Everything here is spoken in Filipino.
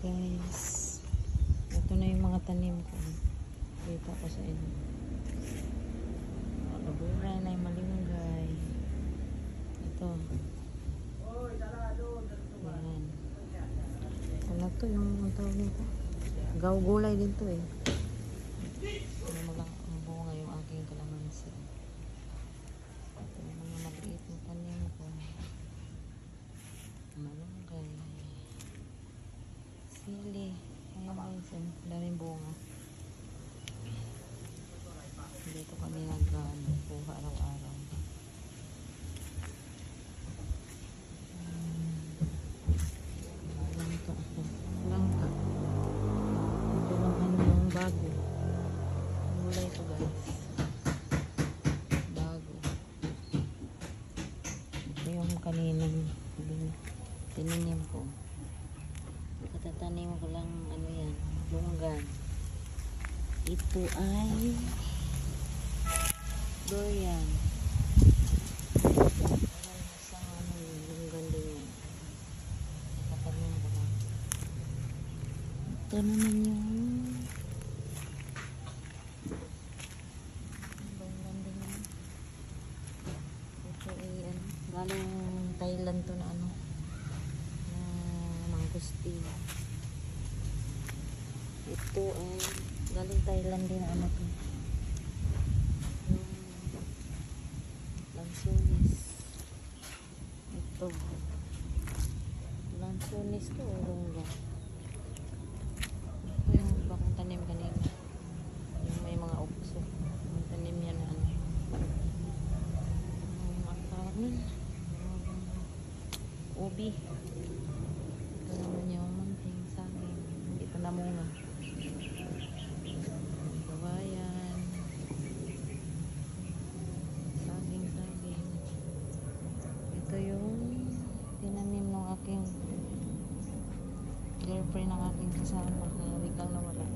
guys, ito na yung mga tanim ko. Kita ko sa inyo. Kaburay na yung malunggay. Ito. Ayan. Ano to yung tawag nito? Gulay din to eh. Ano malang ang bunga yung aking kalamansi. Ito yung mga maliit na tanim ko. Malunggay. Sili. Ayan guys, daming bunga. Dito kami nag-buha araw-araw. Langka. Ito lang ano yung bago. Gulay ito guys. Bago. Ito yung kaninang tininim ko. Katatanim ko lang ano yan, lunggan. Ito ay durian. Ayan, isang ano yun, lunggan din yan. Katatanim ko lang. Ito naman yung lunggan din yan. Ito ay ano, galing Thailand to na ano, mangustin. Ito ay galing Thailand din ano to. Yung lansones. Ito. Lansones to o longga. Ito yung bakong tanim kanina. Yung may mga ukso. Yung tanim yan na ano. Ang tawag nun. Ubi. Ito naman yung munting saging. Hindi pa namunga. Kawayan. Saging. Ito yung tinanim ng aking girlfriend ng aking kasama na biglang nawala.